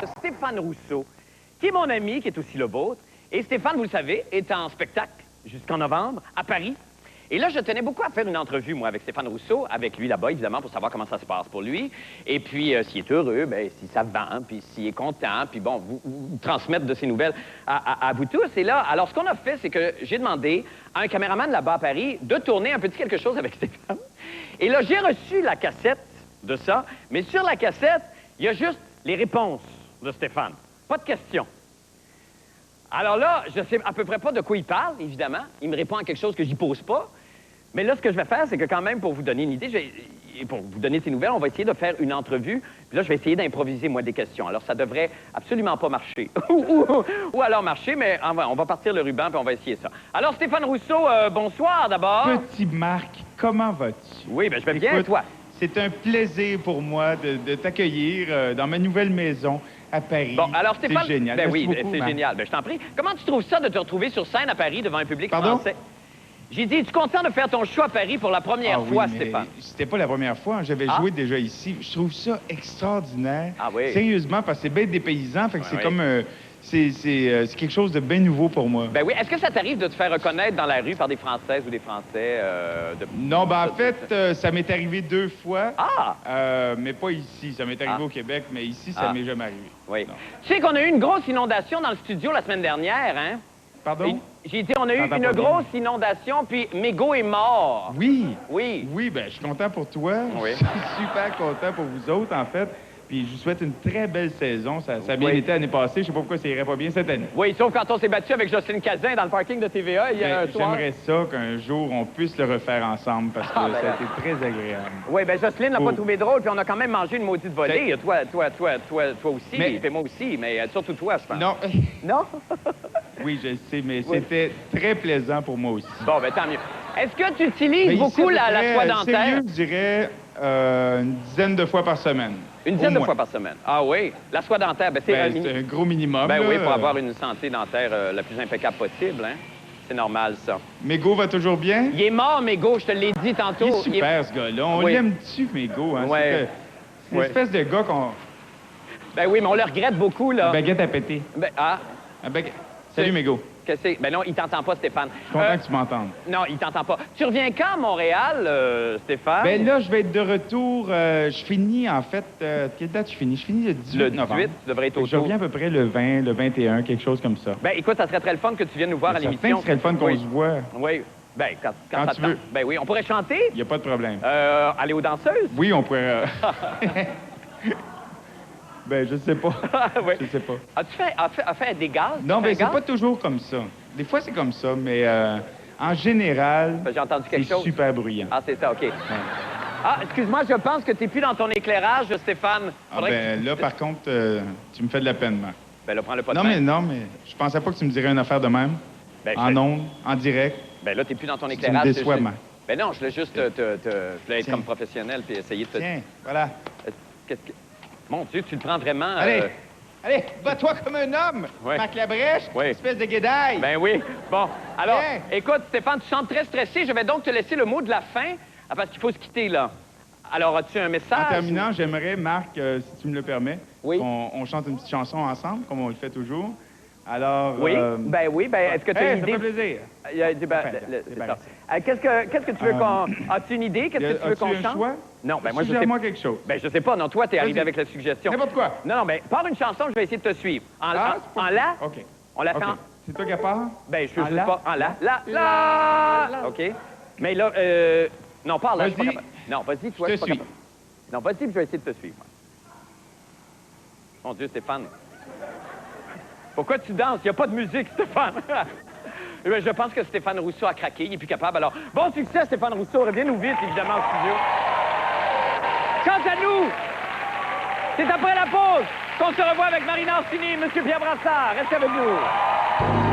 Stéphane Rousseau, qui est mon ami, qui est aussi le vôtre. Et Stéphane, vous le savez, est en spectacle jusqu'en novembre à Paris. Et là, je tenais beaucoup à faire une entrevue, moi, avec Stéphane Rousseau, avec lui là-bas, évidemment, pour savoir comment ça se passe pour lui. Et puis, s'il est heureux, bien, si ça vend, puis s'il est content, puis bon, vous transmettre de ses nouvelles à vous tous. Et là, alors, ce qu'on a fait, c'est que j'ai demandé à un caméraman là-bas à Paris de tourner un petit quelque chose avec Stéphane. Et là, j'ai reçu la cassette de ça, mais sur la cassette, il y a juste les réponses de Stéphane. Pas de questions. Alors là, je sais à peu près pas de quoi il parle, évidemment. Il me répond à quelque chose que j'y pose pas. Mais là, ce que je vais faire, c'est que quand même, pour vous donner une idée, pour vous donner ces nouvelles, on va essayer de faire une entrevue. Puis là, je vais essayer d'improviser, moi, des questions. Alors, ça devrait absolument pas marcher. ou alors marcher, mais on va partir le ruban, puis on va essayer ça. Alors, Stéphane Rousseau, bonsoir d'abord. Petit Marc, comment vas-tu? Oui, bien, je vais bien, Écoute, toi. C'est un plaisir pour moi de t'accueillir dans ma nouvelle maison à Paris. Bon, alors Stéphane... C'est génial. Ben Merci oui, beaucoup, c'est Marc. génial. Ben, je t'en prie. Comment tu trouves ça de te retrouver sur scène à Paris devant un public Pardon? français? J'ai dit, es-tu content de faire ton show à Paris pour la première fois, oui, mais Stéphane? c'était pas la première fois. Hein. J'avais joué déjà ici. Je trouve ça extraordinaire. Ah oui? Sérieusement, parce que c'est bien dépaysant. Fait que c'est oui. comme... c'est quelque chose de bien nouveau pour moi. Ben oui. Est-ce que ça t'arrive de te faire reconnaître dans la rue par des Françaises ou des Français? Non, ben en fait, ça m'est arrivé 2 fois. Ah! Mais pas ici. Ça m'est arrivé au Québec, mais ici, ça m'est jamais arrivé. Oui. Non. Tu sais qu'on a eu une grosse inondation dans le studio la semaine dernière, hein? Pardon? J'ai dit, on a eu T'entends une pas bien. grosse inondation, puis Mégo est mort. Oui. Oui. Oui, ben je suis content pour toi. Oui. Je suis super content pour vous autres, en fait. Puis je vous souhaite une très belle saison. Ça a bien Oui. été l'année passée. Je sais pas pourquoi ça irait pas bien cette année. Oui, sauf quand on s'est battu avec Jocelyne Cazin dans le parking de TVA il y a un soir. J'aimerais ça qu'un jour, on puisse le refaire ensemble parce que Ah, ben ça là. a été très agréable. Oui, bien, Jocelyne l'a Oh. pas trouvé drôle, puis on a quand même mangé une maudite volée. Toi aussi, Mais- puis moi aussi, mais surtout toi, je pense. Non. Non? Oui, je le sais, mais Oui. c'était très plaisant pour moi aussi. Bon, ben tant mieux. Est-ce que tu utilises Mais ici, beaucoup à peu la près, soie dentaire? Sérieux, je dirais une dizaine de fois par semaine. Une Au dizaine de moins. fois par semaine. Ah oui? La soie dentaire, ben c'est Ben, un c'est un gros minimum. Ben là. oui, pour avoir une santé dentaire la plus impeccable possible, hein? C'est normal, ça. Mégo va toujours bien? Il est mort, Mégo, je te l'ai dit tantôt. Il est super, ce gars-là. On Oui. l'aime-tu, Mégo? Hein? Ouais. C'est une Ouais. espèce de gars qu'on... Ben oui, mais on le regrette beaucoup, là. La baguette à péter. Ben, ah, Salut, Mégo. que c'est? Ben non, il t'entend pas, Stéphane. Je suis content que tu m'entendes. Non, il t'entend pas. Tu reviens quand à Montréal, Stéphane? Ben là, je vais être de retour. Je finis, en fait... quelle date je finis? Je finis le 18 le novembre. 18, tu devrais être Fait que je autour. reviens à peu près le 20, le 21, quelque chose comme ça. Ben écoute, ça serait très le fun que tu viennes nous voir à Certain l'émission. que ce serait le fun qu'on Oui. se voit. Oui. Ben, quand Quand ça tu te veux. tente. Ben oui, on pourrait chanter? Il n'y a pas de problème. Aller aux danseuses? Oui, on pourrait... Ben, je sais pas. Oui. Je sais pas. As-tu fait des gaz? Non, Tu fais ben un c'est gaz? pas toujours comme ça. Des fois, c'est comme ça, mais en général, Ben, j'ai entendu quelque c'est chose. super bruyant. Ah, c'est ça, OK. Ah, excuse-moi, je pense que tu n'es plus dans ton éclairage, Stéphane. Ah, Faudrait que ben là, par contre, tu me fais de la peine, Marc. Ben là, prends-le pas de Non, main. mais je pensais pas que tu me dirais une affaire de même. Ben, En ondes, en direct. Ben là, t'es plus dans ton Tu éclairage. me déçois, je- Marc. Ben non, je voulais juste je voulais être Tiens. comme professionnel puis essayer de te... Tiens, voilà. Qu'est-ce que... Mon Dieu, tu le prends vraiment... Allez, allez, bats-toi comme un homme, Ouais. Marc Labrèche, Oui. espèce de guédaille. Ben oui. Bon, alors, Tiens. écoute, Stéphane, tu chantes très stressé. Je vais donc te laisser le mot de la fin, parce qu'il faut se quitter, là. Alors, as-tu un message? En terminant, j'aimerais, Marc, si tu me le permets, Oui. qu'on chante une petite chanson ensemble, comme on le fait toujours. Alors... Oui, ben, est-ce que tu as hey, une ça fait idée? plaisir. Il a dit, ben, Enfin, c'est c'est ça. bien. Qu'est-ce que tu veux qu'on... As-tu une idée? Qu'est-ce que tu veux qu'on As-tu un chante? choix? Non, ben moi, je sais Suggère-moi quelque chose. Ben, je sais pas. Non, toi, t'es arrivé Vas-y. avec la suggestion. N'importe quoi. Non, ben, pars une chanson, je vais essayer de te suivre. C'est pas- En la? OK. On la fait OK. en... C'est toi qui as part? Ben, je En sais la? pas. En la. OK. Mais là, non, pas en la, je suis pas Vas-y. capable. Non, vas-y, toi, Je je suis te pas suis. capable. Non, vas-y, puis je vais essayer de te suivre. Mon Dieu, Stéphane. Pourquoi tu danses? Il n'y a pas de musique, Stéphane. Je pense que Stéphane Rousseau a craqué, il n'est plus capable. Alors, bon succès, Stéphane Rousseau. Reviens-nous vite, évidemment, au studio. Quant à nous, c'est après la pause qu'on se revoit avec Marina Orsini et M. Pierre Brassard. Restez avec nous.